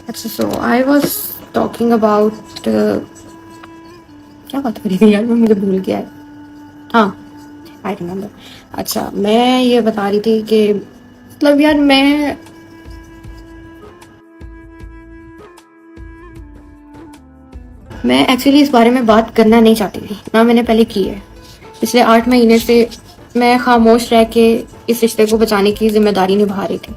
अच्छा, सो I was talking about क्या बात करी थी यार, मैं मुझे भूल गया है। हाँ, आई रिमेम्बर। अच्छा, मैं ये बता रही थी कि मतलब यार मैं एक्चुअली इस बारे में बात करना नहीं चाहती थी, ना मैंने पहले की है। पिछले 8 महीने से मैं खामोश रह के इस रिश्ते को बचाने की जिम्मेदारी निभा रही थी।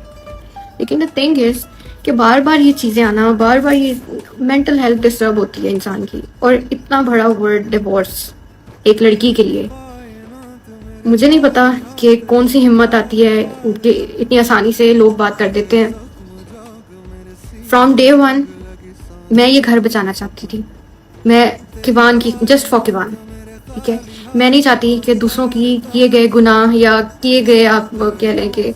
लेकिन द थिंग इज कि बार बार ये चीज़ें आना, बार बार ये मेंटल हेल्थ डिस्टर्ब होती है इंसान की, और इतना बड़ा वर्ड डिवोर्स एक लड़की के लिए, मुझे नहीं पता कि कौन सी हिम्मत आती है कि इतनी आसानी से लोग बात कर देते हैं। फ्रॉम डे वन मैं ये घर बचाना चाहती थी। मैं किवान की, जस्ट फॉर किवान, ठीक है। मैं नहीं चाहती कि दूसरों की किए गए गुनाह या किए गए, आप कह लें कि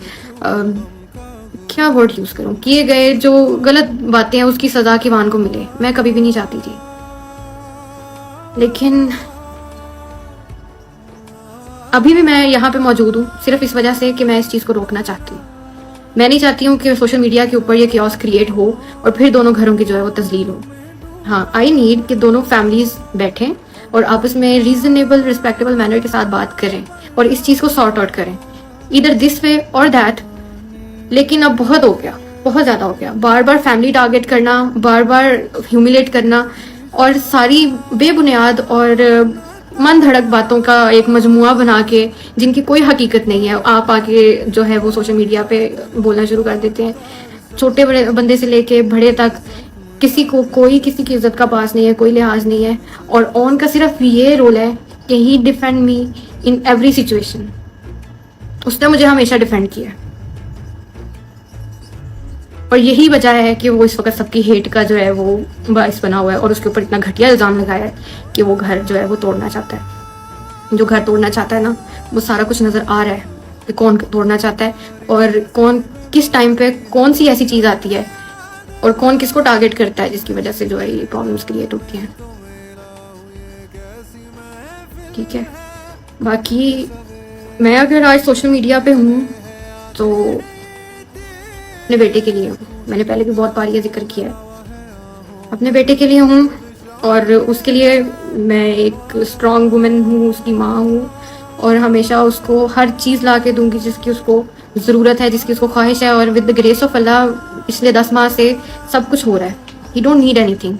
क्या वर्ड यूज करूं, किए गए जो गलत बातें हैं उसकी सजा किवान को मिले। मैं कभी भी नहीं चाहती थी। लेकिन अभी भी मैं यहाँ पे मौजूद हूँ सिर्फ इस वजह से कि मैं इस चीज़ को रोकना चाहती हूँ। मैं नहीं चाहती हूँ कि सोशल मीडिया के ऊपर ये क्योस क्रिएट हो और फिर दोनों घरों की जो है वो तजलील हो। हाँ, आई नीड कि दोनों फैमिलीज बैठें और आपस में रीजनेबल रिस्पेक्टेबल मैनर के साथ बात करें और इस चीज़ को सॉर्ट आउट करें, इधर दिस वे और दैट। लेकिन अब बहुत हो गया, बहुत ज़्यादा हो गया। बार बार फैमिली टारगेट करना, बार बार ह्यूमिलेट करना, और सारी बेबुनियाद और मन धड़क बातों का एक मजमुआ बना के जिनकी कोई हकीकत नहीं है, आप आके जो है वो सोशल मीडिया पे बोलना शुरू कर देते हैं। छोटे बड़े बंदे से लेके बड़े तक किसी को, कोई किसी की इज्जत का पास नहीं है, कोई लिहाज नहीं है। और ऑन का सिर्फ ये रोल है कि he defend me in every situation. उसने मुझे हमेशा डिफेंड किया, और यही वजह है कि वो इस वक्त सबकी हेट का जो है वो बाइस बना हुआ है, और उसके ऊपर इतना घटिया इल्ज़ाम लगाया है कि वो घर जो है वो तोड़ना चाहता है। जो घर तोड़ना चाहता है ना, वो सारा कुछ नज़र आ रहा है कि कौन तोड़ना चाहता है और कौन किस टाइम पे कौन सी ऐसी चीज़ आती है और कौन किसको टारगेट करता है जिसकी वजह से जो है ये प्रॉब्लम्स क्रिएट होती हैं। ठीक है, बाकी मैं अगर आज सोशल मीडिया पे हूँ तो अपने बेटे के लिए हूँ। मैंने पहले भी बहुत बार ये जिक्र किया है, अपने बेटे के लिए हूँ, और उसके लिए मैं एक स्ट्रॉन्ग वुमेन हूँ, उसकी माँ हूँ, और हमेशा उसको हर चीज़ ला के दूंगी जिसकी उसको ज़रूरत है, जिसकी उसको ख्वाहिश है। और विद द ग्रेस ऑफ अल्लाह पिछले 10 माह से सब कुछ हो रहा है। ही don't need any thing.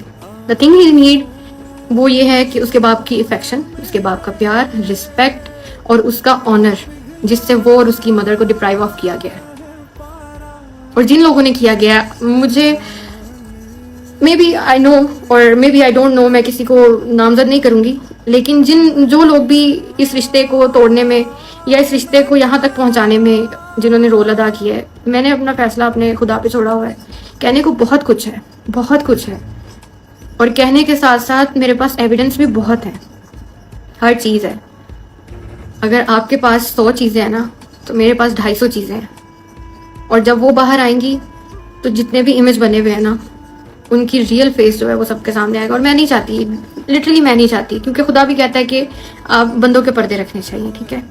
The thing he need वो ये है कि उसके बाप की इफेक्शन, उसके बाप का प्यार, रिस्पेक्ट और उसका ऑनर, जिससे वो और उसकी मदर को डिप्राइव ऑफ किया गया है। और जिन लोगों ने किया गया, मुझे मे बी आई नो और maybe I don't know, मैं किसी को नामजद नहीं करूंगी, लेकिन जो लोग भी इस रिश्ते को तोड़ने में या इस रिश्ते को यहाँ तक पहुँचाने में जिन्होंने रोल अदा किया है, मैंने अपना फैसला अपने खुदा पे छोड़ा हुआ है। कहने को बहुत कुछ है, बहुत कुछ है, और कहने के साथ साथ मेरे पास एविडेंस भी बहुत है, हर चीज़ है। अगर आपके पास 100 चीज़ें हैं ना, तो मेरे पास 250 चीज़ें हैं। और जब वो बाहर आएंगी तो जितने भी इमेज बने हुए हैं ना, उनकी रियल फेस जो है वो सबके सामने आएगा। और मैं नहीं चाहती, लिटरली मैं नहीं चाहती, क्योंकि खुदा भी कहता है कि आप बंदों के पर्दे रखने चाहिए। ठीक है,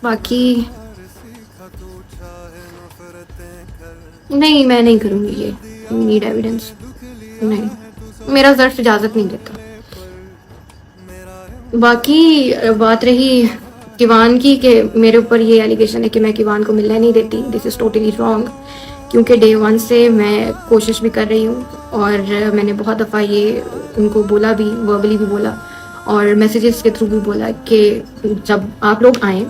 बाकी नहीं, मैं नहीं करूँगी ये। नीड एविडेंस नहीं, मेरा ज़र्फ इजाज़त नहीं देता। बाकी बात रही किवान की कि मेरे ऊपर ये एलिगेशन है कि मैं किवान को मिलने नहीं देती। दिस इज़ टोटली रॉन्ग, क्योंकि डे वन से मैं कोशिश भी कर रही हूँ, और मैंने बहुत दफ़ा ये उनको बोला भी, वर्बली भी बोला और मैसेजेस के थ्रू भी बोला कि जब आप लोग आएँ,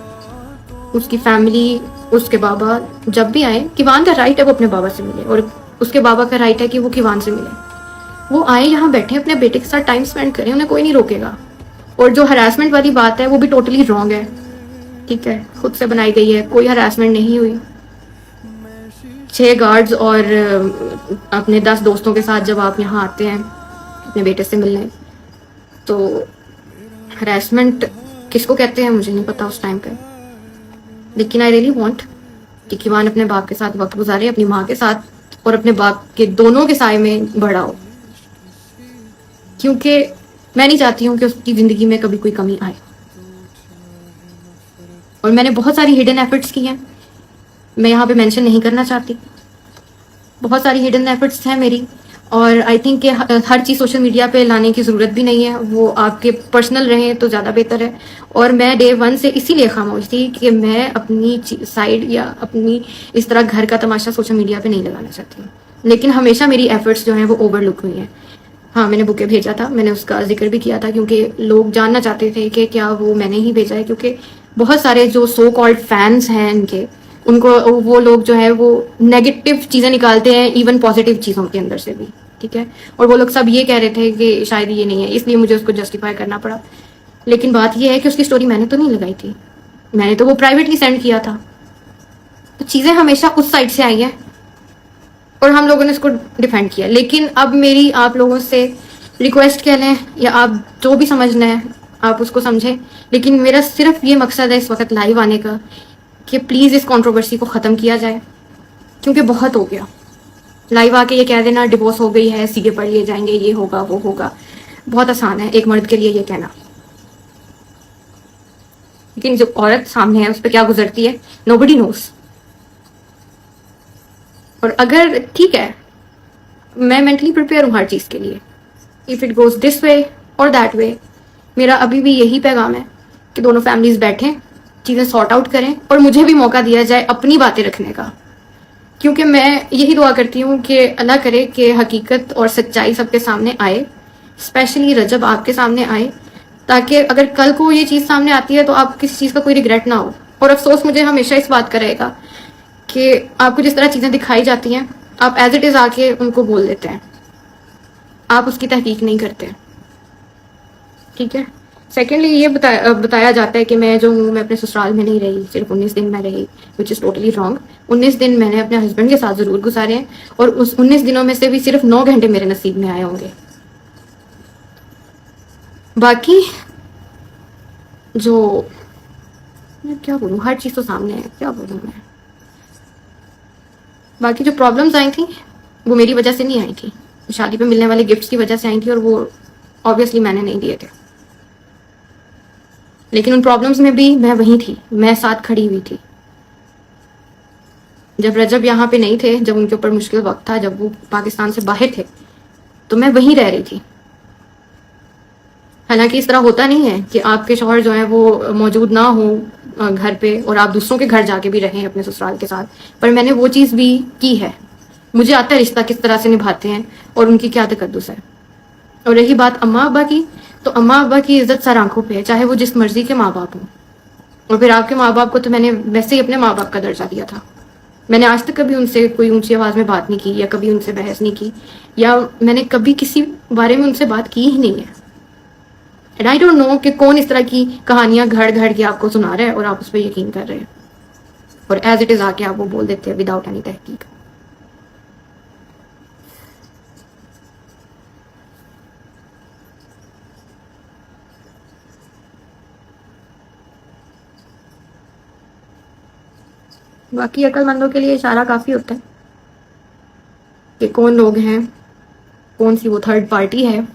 उसकी फैमिली, उसके बाबा जब भी आए, किवान का राइट है वो अपने बाबा से मिले, और उसके बाबा का राइट है कि वो किवान से मिले। वो आए, यहाँ बैठे, अपने बेटे के साथ टाइम स्पेंड करें, उन्हें कोई नहीं रोकेगा। और जो हरासमेंट वाली बात है वो भी टोटली रॉन्ग है। ठीक है, खुद से बनाई गई है, कोई हरासमेंट नहीं हुई। 6 गार्ड्स और अपने 10 दोस्तों के साथ जब आप यहाँ आते हैं अपने बेटे से मिलने, तो हरासमेंट किसको कहते हैं मुझे नहीं पता उस टाइम पे। लेकिन आई रियली वॉन्ट कि किवान अपने बाप के साथ वक्त गुजारे, अपनी माँ के साथ, और अपने बाप के दोनों के साय में बड़ा हो, क्योंकि मैं नहीं चाहती हूँ कि उसकी ज़िंदगी में कभी कोई कमी आए। और मैंने बहुत सारी हिडन एफर्ट्स की हैं, मैं यहाँ पे मेंशन नहीं करना चाहती। बहुत सारी हिडन एफर्ट्स हैं मेरी, और आई थिंक कि हर चीज़ सोशल मीडिया पे लाने की ज़रूरत भी नहीं है, वो आपके पर्सनल रहें तो ज़्यादा बेहतर है। और मैं डे वन से इसीलिए खामोश थी कि मैं अपनी साइड या अपनी इस तरह घर का तमाशा सोशल मीडिया पे नहीं लगाना चाहती हूँ। लेकिन हमेशा मेरी एफर्ट्स जो हैं वो ओवरलुक हुई हैं। हाँ, मैंने बुके भेजा था, मैंने उसका जिक्र भी किया था, क्योंकि लोग जानना चाहते थे कि क्या वो मैंने ही भेजा है, क्योंकि बहुत सारे जो सो कॉल्ड फैंस हैं इनके, उनको वो लोग जो है वो नेगेटिव चीज़ें निकालते हैं इवन पॉजिटिव चीज़ों के अंदर से भी, ठीक है। और वो लोग सब ये कह रहे थे कि शायद ये नहीं है, इसलिए मुझे उसको जस्टिफाई करना पड़ा। लेकिन बात ये है कि उसकी स्टोरी मैंने तो नहीं लगाई थी, मैंने तो वो प्राइवेटली सेंड किया था। तो चीज़ें हमेशा उस साइड से आई हैं और हम लोगों ने इसको डिफेंड किया। लेकिन अब मेरी आप लोगों से रिक्वेस्ट कह लें या आप जो भी समझना है आप उसको समझें, लेकिन मेरा सिर्फ ये मकसद है इस वक्त लाइव आने का कि प्लीज़ इस कंट्रोवर्सी को ख़त्म किया जाए, क्योंकि बहुत हो गया। लाइव आके ये कह देना डिवोर्स हो गई है, सीधे पढ़ लिए जाएंगे, ये होगा वो होगा, बहुत आसान है एक मर्द के लिए ये कहना। लेकिन जो औरत सामने है उस पर क्या गुजरती है नोबडी नोस। और अगर ठीक है, मैं मेंटली प्रिपेयर हूँ हर चीज़ के लिए, if it goes this way और दैट वे। मेरा अभी भी यही पैगाम है कि दोनों फैमिलीज बैठें, चीज़ें सॉर्ट आउट करें और मुझे भी मौका दिया जाए अपनी बातें रखने का, क्योंकि मैं यही दुआ करती हूँ कि अल्लाह करे कि हकीकत और सच्चाई सबके सामने आए, स्पेशली रजब आपके सामने आए, ताकि अगर कल को ये चीज़ सामने आती है तो आप किसी चीज़ का कोई रिग्रेट ना हो। और अफसोस मुझे हमेशा इस बात का रहेगा कि आपको जिस तरह चीज़ें दिखाई जाती हैं आप एज इट इज़ आके उनको बोल देते हैं, आप उसकी तहकीक नहीं करते, ठीक है। सेकेंडली ये बताया जाता है कि मैं जो हूँ मैं अपने ससुराल में नहीं रही, सिर्फ 19 दिन मैं रही, विच इज़ टोटली रॉन्ग। 19 दिन मैंने अपने हस्बैंड के साथ ज़रूर गुजारे हैं, और उस 19 दिनों में से भी सिर्फ 9 घंटे मेरे नसीब में आए होंगे। बाकी जो मैं क्या बोलूँ, हर चीज़ तो सामने है, क्या बोलूँ मैं। बाकी जो प्रॉब्लम्स आई थी वो मेरी वजह से नहीं आई थी, शादी पे मिलने वाले गिफ्ट्स की वजह से आई थी, और वो ऑब्वियसली मैंने नहीं दिए थे। लेकिन उन प्रॉब्लम्स में भी मैं वहीं थी, मैं साथ खड़ी हुई थी। जब रजब यहाँ पे नहीं थे, जब उनके ऊपर मुश्किल वक्त था, जब वो पाकिस्तान से बाहर थे, तो मैं वहीं रह रही थी। हालांकि इस तरह होता नहीं है कि आपके शौहर जो है वो मौजूद ना हो घर पे और आप दूसरों के घर जाके भी रहें अपने ससुराल के साथ, पर मैंने वो चीज़ भी की है। मुझे आता है रिश्ता किस तरह से निभाते हैं और उनकी क्या तकद्दुस है। और रही बात अम्मा अब्बा की, तो अम्मा अब्बा की इज्जत सर आंखों पे है, चाहे वो जिस मर्जी के माँ बाप हों। और फिर आपके माँ बाप को तो मैंने वैसे ही अपने माँ बाप का दर्जा दिया था। मैंने आज तक कभी उनसे कोई ऊंची आवाज़ में बात नहीं की, या कभी उनसे बहस नहीं की, या मैंने कभी किसी बारे में उनसे बात की ही नहीं है। एंड आई डोंट नो कि कौन इस तरह की कहानियां घड़ घड़ के आपको सुना रहा है और आप उस पर यकीन कर रहे हैं, और एज इट इज़ आके आप वो बोल देते हैं विदाउट एनी तहकीक। बाकी अक्लमंदों के लिए इशारा काफ़ी होता है कि कौन लोग हैं, कौन सी वो थर्ड पार्टी है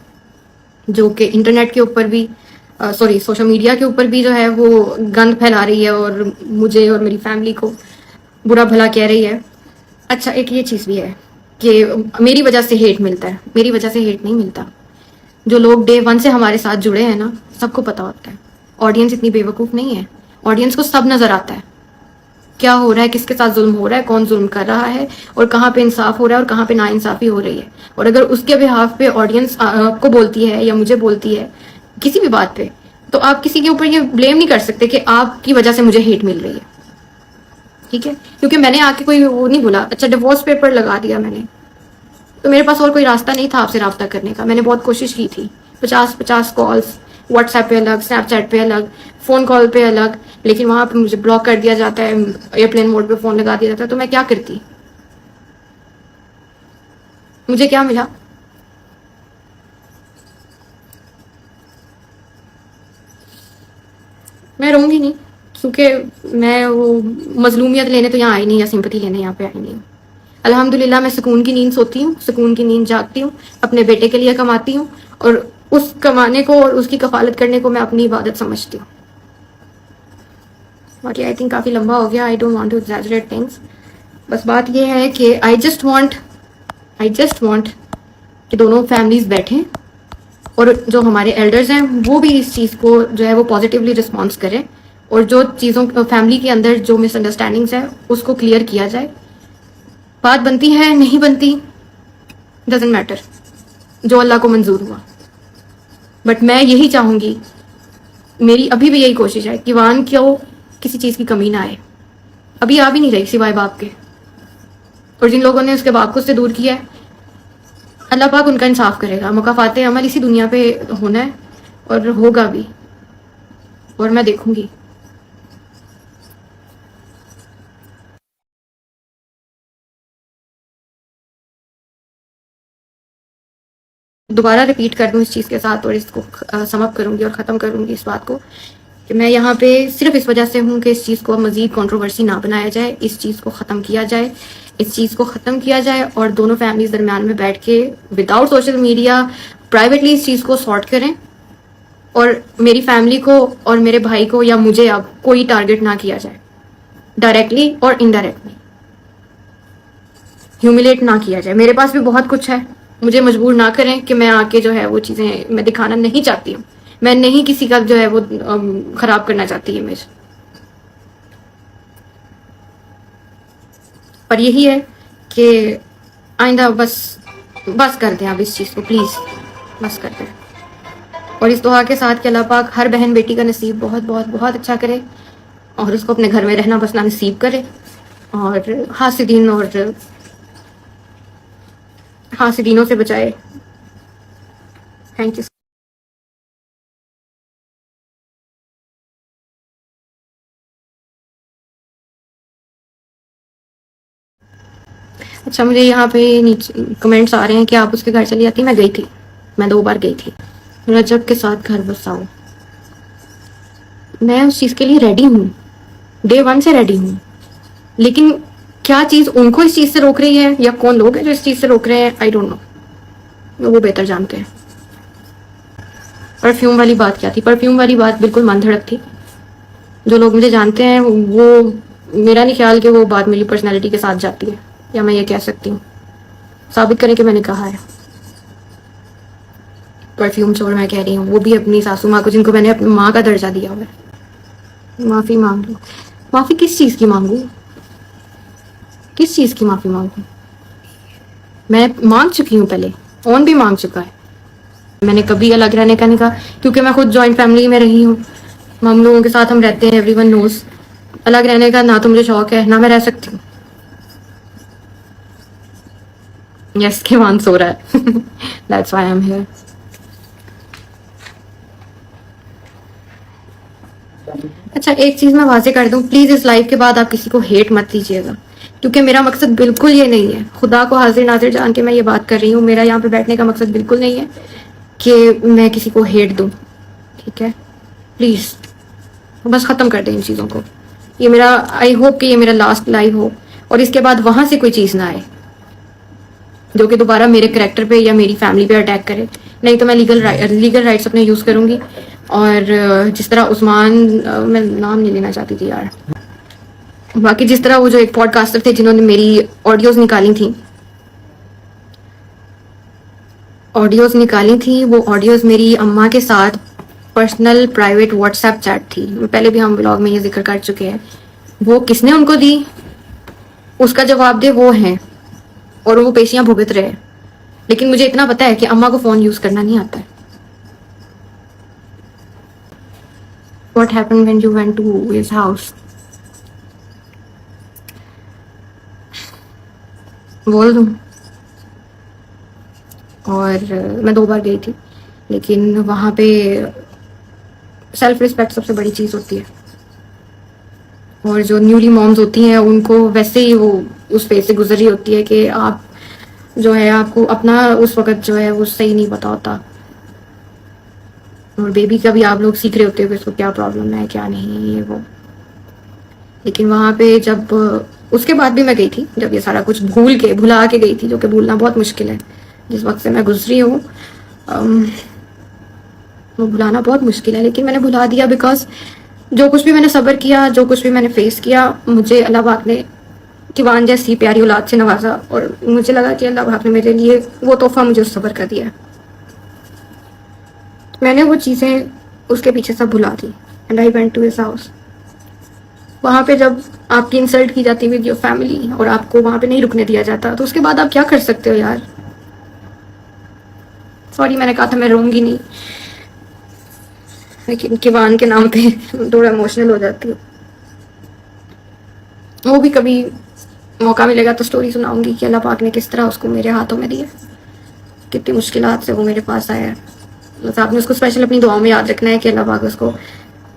जो कि इंटरनेट के ऊपर भी सॉरी सोशल मीडिया के ऊपर भी जो है वो गंद फैला रही है और मुझे और मेरी फैमिली को बुरा भला कह रही है। अच्छा, एक ये चीज़ भी है कि मेरी वजह से हेट मिलता है, मेरी वजह से हेट नहीं मिलता। जो लोग डे वन से हमारे साथ जुड़े हैं ना, सबको पता होता है। ऑडियंस इतनी बेवकूफ़ नहीं है, ऑडियंस को सब नज़र आता है क्या हो रहा है, किसके साथ जुल्म हो रहा है, कौन जुल्म कर रहा है, और कहाँ पे इंसाफ हो रहा है और कहाँ पे नाइंसाफ़ी हो रही है। और अगर उसके बिहाफ पे ऑडियंस आपको बोलती है या मुझे बोलती है किसी भी बात पे, तो आप किसी के ऊपर ये ब्लेम नहीं कर सकते कि आपकी वजह से मुझे हेट मिल रही है, ठीक है। क्योंकि मैंने आके कोई वो नहीं बोला। अच्छा, डिवोर्स पेपर लगा दिया मैंने, तो मेरे पास और कोई रास्ता नहीं था आपसे रब्ता करने का। मैंने बहुत कोशिश की थी, 50-50 कॉल्स, व्हाट्सएप पे अलग, स्नैपचैट पे अलग, फ़ोन कॉल पे अलग, लेकिन वहाँ पे मुझे ब्लॉक कर दिया जाता है, एयरप्लेन मोड पे फ़ोन लगा दिया जाता है। तो मैं क्या करती, मुझे क्या मिला? मैं रहूँगी नहीं, क्योंकि मैं वो मजलूमियत लेने तो यहाँ आई नहीं, या सिंपैथी लेने यहाँ पे आई नहीं। अल्हम्दुलिल्लाह मैं सुकून की नींद सोती हूँ, सुकून की नींद जागती हूँ, अपने बेटे के लिए कमाती हूँ, और उस कमाने को और उसकी कफालत करने को मैं अपनी इबादत समझती हूँ। बाकी आई थिंक काफ़ी लंबा हो गया, I don't want to exaggerate things. बस बात ये है कि आई जस्ट वांट कि दोनों फैमिलीज बैठें और जो हमारे एल्डर्स हैं वो भी इस चीज़ को जो है वो पॉजिटिवली रिस्पॉन्स करें, और जो चीज़ों फैमिली के अंदर जो मिसअंडरस्टैंडिंग्स है उसको क्लियर किया जाए। बात बनती है नहीं बनती, डजेंट मैटर, जो अल्लाह को मंजूर हुआ। बट मैं यही चाहूँगी, मेरी अभी भी यही कोशिश है कि वान को किसी चीज़ की कमी ना आए। अभी आ भी नहीं रही सिवाय बाप के, और जिन लोगों ने उसके बाप को उससे दूर किया है, अल्लाह पाक उनका इंसाफ करेगा। मुकाफाते अमल इसी दुनिया पे होना है और होगा भी, और मैं देखूंगी। दोबारा रिपीट कर दूं इस चीज़ के साथ, और इसको समअप करूंगी और ख़त्म करूंगी इस बात को कि मैं यहाँ पे सिर्फ इस वजह से हूँ कि इस चीज़ को मज़ीद कंट्रोवर्सी ना बनाया जाए, इस चीज़ को ख़त्म किया जाए, इस चीज़ को ख़त्म किया जाए, और दोनों फैमिलीज दरम्यान में बैठ के विदाउट सोशल मीडिया प्राइवेटली इस चीज़ को सॉर्ट करें, और मेरी फैमिली को और मेरे भाई को या मुझे अब कोई टारगेट ना किया जाए, डायरेक्टली और इनडायरेक्टली ह्यूमिलेट ना किया जाए। मेरे पास भी बहुत कुछ है, मुझे मजबूर ना करें कि मैं आके जो है वो चीज़ें मैं दिखाना नहीं चाहती हूँ। मैं नहीं किसी का जो है वो खराब करना चाहती इमेज। पर यही है कि आइंदा बस कर दें अब इस चीज़ को, प्लीज़ बस कर दें। और इस दुआ के साथ कि अल्लाह पाक हर बहन बेटी का नसीब बहुत बहुत बहुत अच्छा करे, और उसको अपने घर में रहना बसना नसीब करे, और हासिदीनों से बचाए। Thank you. अच्छा, मुझे यहाँ पे नीचे कमेंट्स आ रहे हैं कि आप उसके घर चली जाती। मैं गई थी, मैं 2 बार गई थी। रजब के साथ घर बसाओ, मैं उस चीज़ के लिए रेडी हूँ, डे 1 से रेडी हूँ। लेकिन क्या चीज़ उनको इस चीज़ से रोक रही है, या कौन लोग हैं जो इस चीज़ से रोक रहे हैं, आई डोंट नो, वो बेहतर जानते हैं। परफ्यूम वाली बात क्या थी? परफ्यूम वाली बात बिल्कुल मन धड़क थी। जो लोग मुझे जानते हैं वो, मेरा नहीं ख्याल कि वो बात मेरी पर्सनैलिटी के साथ जाती है, या मैं ये कह सकती हूँ। साबित करें कि मैंने कहा है। परफ्यूम छोड़, मैं कह रही हूँ, वो भी अपनी सासू माँ को, जिनको मैंने अपनी माँ का दर्जा दिया हुआ है। माफ़ी मांग लो। माफ़ी किस चीज़ की मांगू? किस चीज़ की माफ़ी मांगू? मैं मांग चुकी हूँ पहले, कौन भी मांग चुका है। मैंने कभी अलग रहने का नहीं कहा, क्योंकि मैं खुद जॉइंट फैमिली में रही हूँ, हम लोगों के साथ हम रहते हैं, एवरीवन नोज। अलग रहने का ना तो मुझे शौक है, ना मैं रह सकती हूँ। यस, के मान सो रहा है। That's why I am here. अच्छा, एक चीज़ मैं वाजे कर दूं, प्लीज़ इस लाइव के बाद आप किसी को हेट मत कीजिएगा, क्योंकि मेरा मकसद बिल्कुल ये नहीं है। खुदा को हाजिर नाजिर जान के मैं ये बात कर रही हूँ, मेरा यहाँ पे बैठने का मकसद बिल्कुल नहीं है कि मैं किसी को हेट दूँ, ठीक है? प्लीज़ बस ख़त्म कर दें इन चीज़ों को। ये मेरा, आई होप कि ये मेरा लास्ट लाइव हो, और इसके बाद वहाँ से कोई चीज़ ना आए जो कि दोबारा मेरे करेक्टर पे या मेरी फैमिली पे अटैक करे। नहीं तो मैं लीगल राइट्स अपने यूज़ करूँगी, और जिस तरह उस्मान, मैं नाम नहीं लेना चाहती थी यार, बाकी जिस तरह वो जो एक पॉडकास्टर थे जिन्होंने मेरी ऑडियोज़ निकाली थी, वो ऑडियोज़ मेरी अम्मा के साथ पर्सनल प्राइवेट व्हाट्सएप चैट थी। पहले भी हम ब्लॉग में ये जिक्र कर चुके हैं। वो किसने उनको दी, उसका जवाब दे वो हैं, और वो पेशियां भुगत रहे हैं। लेकिन मुझे इतना पता है कि अम्मा को फ़ोन यूज़ करना नहीं आता है। What happened when you went to his house? बोल दूँ? और मैं 2 बार गई थी, लेकिन वहाँ पे सेल्फ रिस्पेक्ट सबसे बड़ी चीज़ होती है, और जो न्यूली मॉम्स होती हैं उनको वैसे ही वो उस फेज से गुजर रही होती है कि आप जो है, आपको अपना उस वक़्त जो है वो सही नहीं पता होता, और बेबी का भी आप लोग सीख रहे होते हो कि उसको क्या प्रॉब्लम है क्या नहीं, ये वो। लेकिन वहाँ पे जब, उसके बाद भी मैं गई थी जब ये सारा कुछ भुला के गई थी, जो कि भूलना बहुत मुश्किल है जिस वक्त से मैं गुजरी हूँ। वो भुलाना बहुत मुश्किल है, लेकिन मैंने भुला दिया बिकॉज जो कुछ भी मैंने सब्र किया, जो कुछ भी मैंने फेस किया, मुझे अल्लाह पाक ने किवान जैसी प्यारी औलाद से नवाजा, और मुझे लगा कि अल्लाह पाक ने मेरे लिए वो तोहफा मुझे उस सब्र का दिया है। मैंने वो चीज़ें उसके पीछे सब भुला दी and I went to his house. वहाँ पे जब आपकी इंसल्ट की जाती विद योर फैमिली और आपको वहाँ पे नहीं रुकने दिया जाता, तो उसके बाद आप क्या कर सकते हो यार। सॉरी, मैंने कहा था मैं रोऊंगी नहीं, लेकिन किवान के नाम पे थोड़ा इमोशनल हो जाती हूँ। वो भी कभी मौका मिलेगा तो स्टोरी सुनाऊंगी कि अल्लाह पाक ने किस तरह उसको मेरे हाथों में दिया, कितनी मुश्किलात से वो मेरे पास आया है। बस आपने उसको स्पेशल अपनी दुआओं में याद रखना है कि अल्लाह पाक उसको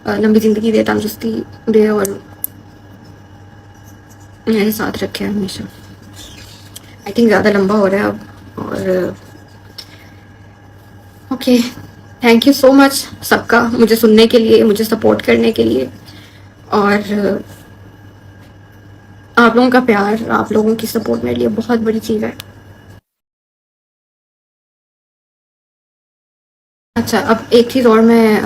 लंबी ज़िंदगी दे, तंदुरुस्ती दे और मेरे साथ रखे हमेशा। आई थिंक ज़्यादा लंबा हो रहा है अब, और okay, thank you so much सबका मुझे सुनने के लिए, मुझे सपोर्ट करने के लिए, और आप लोगों का प्यार, आप लोगों की सपोर्ट मेरे लिए बहुत बड़ी चीज़ है। अच्छा, अब एक चीज़ और मैं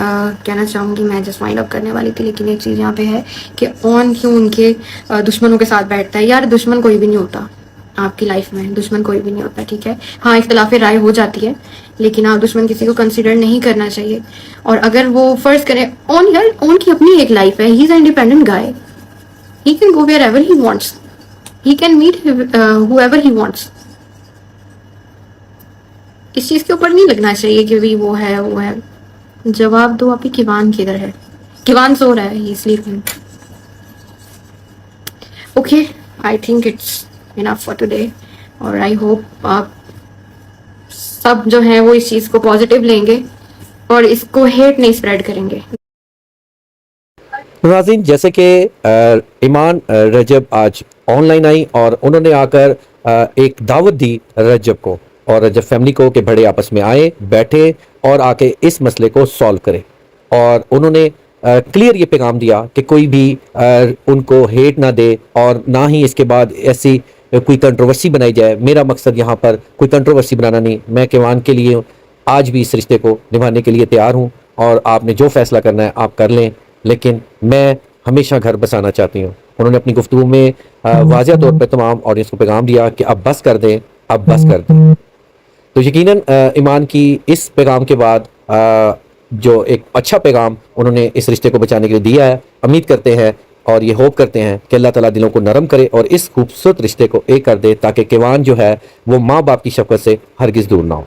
कहना चाहूँगी, मैं जस्ट वाइंड अप करने वाली थी, लेकिन एक चीज़ यहाँ पे है कि ऑन क्यों उनके दुश्मनों के साथ बैठता है। यार दुश्मन कोई भी नहीं होता आपकी लाइफ में, दुश्मन कोई भी नहीं होता, ठीक है। हाँ, इख्तलाफ राय हो जाती है, लेकिन आप दुश्मन किसी को कंसिडर नहीं करना चाहिए। और अगर वो फर्ज करें, ऑन यार ऑन की अपनी एक लाइफ है, he is a independent guy, he can go wherever he wants, he can meet whoever he wants. इस चीज़ के ऊपर नहीं लगना चाहिए कि भी वो है वो है। जवाब दो अभी, किवान किधर है? किवान सो रहा है, he sleeping. Okay, I think it's enough for today, और आई होप आप सब जो है वो इस चीज़ को पॉजिटिव लेंगे और इसको हेट नहीं स्प्रेड करेंगे। नाज़रीन, जैसे कि ईमान रजब आज ऑनलाइन आई और उन्होंने आकर एक दावत दी रजब को और रजब फैमिली को कि बड़े आपस में आए, बैठे और आके इस मसले को सॉल्व करें। और उन्होंने क्लियर ये पैगाम दिया कि कोई भी उनको हेट ना दे और ना ही इसके बाद ऐसी कोई कंट्रोवर्सी बनाई जाए। मेरा मकसद यहाँ पर कोई कंट्रोवर्सी बनाना नहीं, मैं किवान के लिए आज भी इस रिश्ते को निभाने के लिए तैयार हूँ, और आपने जो फैसला करना है आप कर लें, लेकिन मैं हमेशा घर बसाना चाहती हूँ। उन्होंने अपनी गुफ्तगू में वाज़ेह तौर पर तमाम ऑडियंस को पैगाम दिया कि अब बस कर दें, अब बस कर दें। तो यकीनन ईमान की इस पैगाम के बाद जो एक अच्छा पैगाम उन्होंने इस रिश्ते को बचाने के लिए दिया है, उम्मीद करते हैं और ये होप करते हैं कि अल्लाह ताला दिलों को नरम करे और इस खूबसूरत रिश्ते को एक कर दे, ताकि किवान जो है वो माँ बाप की शफ़क़त से हरगिज़ दूर ना हो।